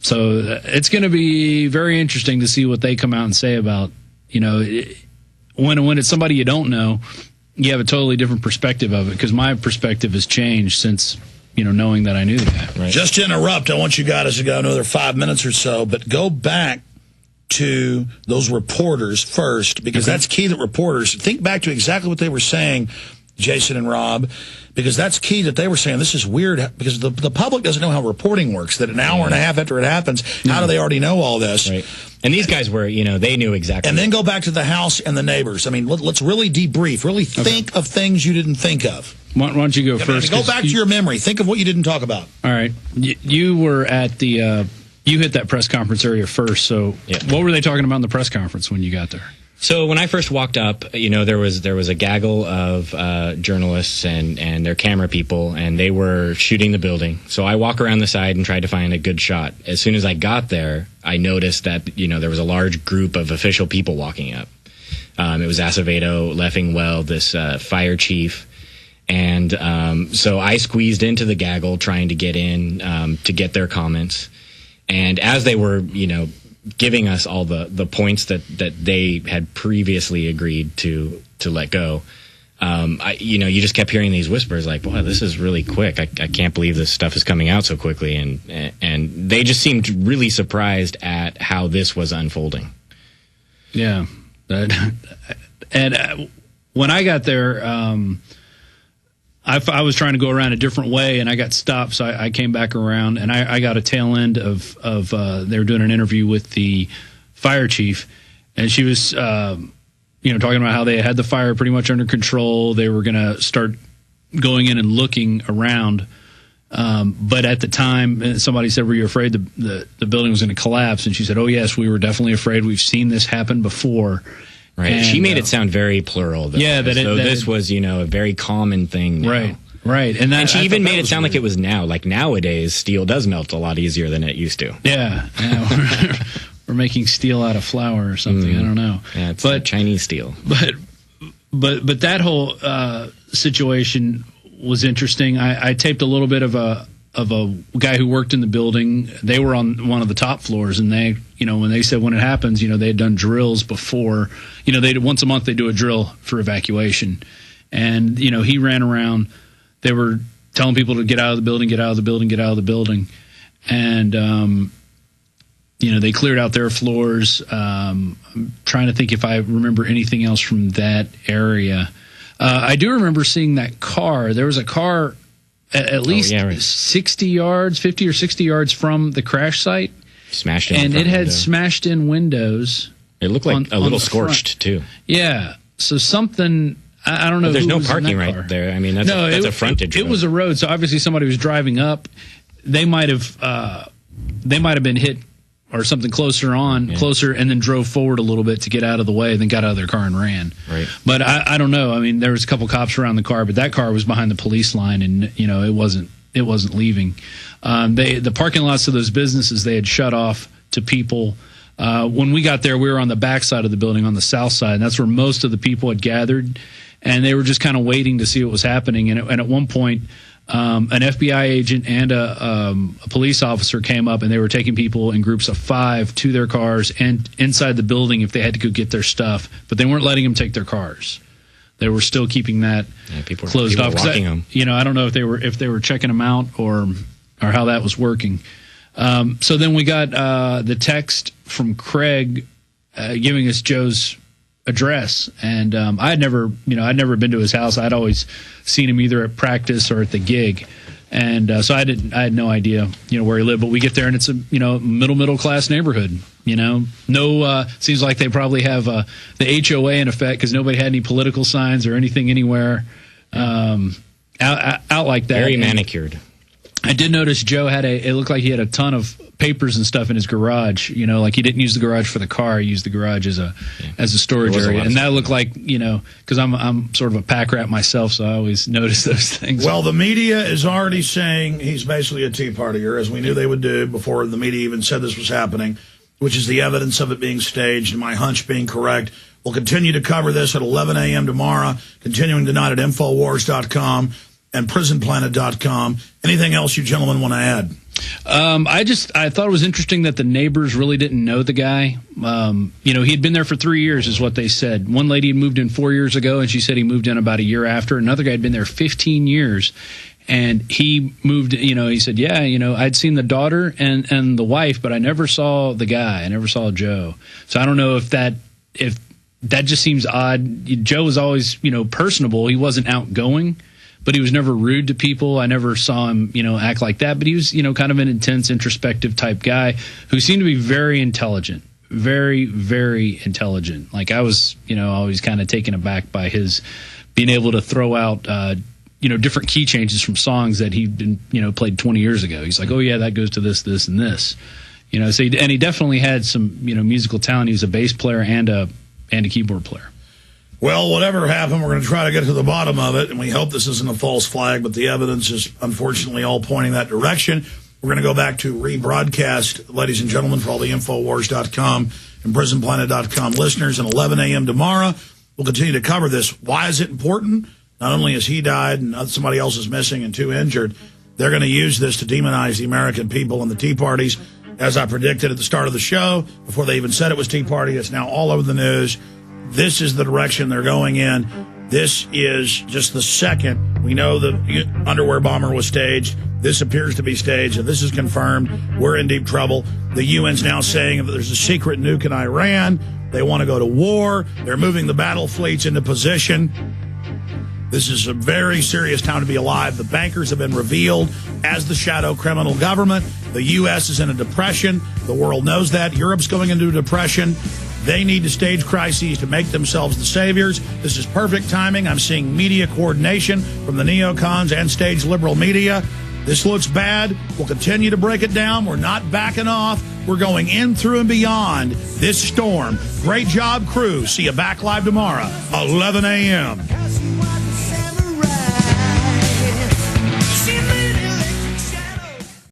So it's going to be very interesting to see what they come out and say about, when it's somebody you don't know, you have a totally different perspective of it, because my perspective has changed since, knowing that I knew the guy. Right. Just to interrupt, I want you guys to go another 5 minutes or so, but go back to those reporters first, because that's key, that reporters think back to exactly what they were saying, Jason and Rob, because that's key, that they were saying this is weird, because the public doesn't know how reporting works, that an hour and a half after it happens, how do they already know all this? Right. And these guys were, they knew exactly. And then go back to the house and the neighbors. I mean, let's really debrief, really think of things you didn't think of. Why don't you go first? Go back to your memory. Think of what you didn't talk about. All right. You were at the... you hit that press conference area first, so what were they talking about in the press conference when you got there? So when I first walked up, there was a gaggle of journalists and their camera people, and they were shooting the building. So I walk around the side and tried to find a good shot. As soon as I got there, I noticed that there was a large group of official people walking up. It was Acevedo, Leffingwell, this fire chief. And so I squeezed into the gaggle trying to get in to get their comments. And as they were, giving us all the points that they had previously agreed to let go, you just kept hearing these whispers like, boy, this is really quick. I can't believe this stuff is coming out so quickly. And they just seemed really surprised at how this was unfolding. Yeah. And when I got there, I was trying to go around a different way, and I got stopped, so I came back around, and I got a tail end of they were doing an interview with the fire chief, and she was, talking about how they had the fire pretty much under control. They were going to start going in and looking around, but at the time, somebody said, "Were you afraid the building was going to collapse?" And she said, "Oh yes, we were definitely afraid. We've seen this happen before." Right. And, she made it sound very plural, though. Yeah, this was, a very common thing now. Right. And she even made it sound like it was now. Like nowadays, steel does melt a lot easier than it used to. Yeah. We're making steel out of flour or something. I don't know. Yeah, it's Chinese steel. But that whole situation was interesting. I taped a little bit of a guy who worked in the building. They were on one of the top floors, and they, when they said when it happens, they had done drills before. They once a month they do a drill for evacuation, and he ran around. They were telling people to get out of the building, get out of the building, get out of the building, and they cleared out their floors. I'm trying to think if I remember anything else from that area. I do remember seeing that car. There was a car at least 60 yards, 50 or 60 yards from the crash site. Smashed in. And it had smashed in windows. It looked like a little scorched, too. Yeah. So something, I don't know. But there's no parking right there. I mean, that's a frontage. It was a road. So obviously somebody was driving up. They might have been hit or something closer, and then drove forward a little bit to get out of the way, then got out of their car and ran. Right. But I don't know. I mean, there was a couple cops around the car, but that car was behind the police line, and it wasn't leaving. The parking lots of those businesses they had shut off to people. When we got there, we were on the back side of the building, on the south side, and that's where most of the people had gathered, and they were just kind of waiting to see what was happening. And at one point, an FBI agent and a police officer came up, and they were taking people in groups of 5 to their cars and inside the building if they had to go get their stuff, but they weren't letting them take their cars. They were still keeping that closed off. Walking them. I don't know if they were checking them out or how that was working. So then we got the text from Craig giving us Joe's address, and I'd never been to his house. I'd always seen him either at practice or at the gig, and so I had no idea where he lived. But we get there, and it's a middle class neighborhood. Seems like they probably have the HOA in effect, because nobody had any political signs or anything anywhere out like that. Very manicured. I did notice Joe it looked like he had a ton of papers and stuff in his garage, like he didn't use the garage for the car. He used the garage as a storage area. And that looked like, because I'm sort of a pack rat myself, so I always notice those things. Well, the media is already saying he's basically a Tea Partier, as we knew they would do before the media even said this was happening, which is the evidence of it being staged and my hunch being correct. We'll continue to cover this at 11 a.m. tomorrow, continuing tonight at Infowars.com and PrisonPlanet.com. Anything else you gentlemen want to add? I thought it was interesting that the neighbors really didn't know the guy. He had been there for 3 years is what they said. One lady had moved in 4 years ago, and she said he moved in about a year after. Another guy had been there 15 years, and he moved, he said, I'd seen the daughter and the wife, but I never saw the guy. I never saw Joe. So I don't know if that just seems odd. Joe was always, personable. He wasn't outgoing, but he was never rude to people. I never saw him, act like that. But he was, kind of an intense, introspective type guy who seemed to be very intelligent, very, very intelligent. Like I was, always kind of taken aback by his being able to throw out, different key changes from songs that he'd been, played 20 years ago. He's like, oh yeah, that goes to this, this, and this. So he definitely had some, musical talent. He was a bass player and a keyboard player. Well, whatever happened, we're going to try to get to the bottom of it, and we hope this isn't a false flag, but the evidence is unfortunately all pointing that direction. We're going to go back to rebroadcast, ladies and gentlemen, for all the Infowars.com and PrisonPlanet.com listeners at 11 a.m. tomorrow. We'll continue to cover this. Why is it important? Not only has he died and somebody else is missing and 2 injured, they're going to use this to demonize the American people and the Tea Parties. As I predicted at the start of the show, before they even said it was Tea Party, it's now all over the news. This is the direction they're going in. This is just the second. We know the underwear bomber was staged. This appears to be staged. If this is confirmed, we're in deep trouble. The UN's now saying that there's a secret nuke in Iran. They want to go to war. They're moving the battle fleets into position. This is a very serious time to be alive. The bankers have been revealed as the shadow criminal government. The U.S. is in a depression. The world knows that. Europe's going into a depression. They need to stage crises to make themselves the saviors. This is perfect timing. I'm seeing media coordination from the neocons and stage liberal media. This looks bad. We'll continue to break it down. We're not backing off. We're going in, through, and beyond this storm. Great job, crew. See you back live tomorrow, 11 a.m.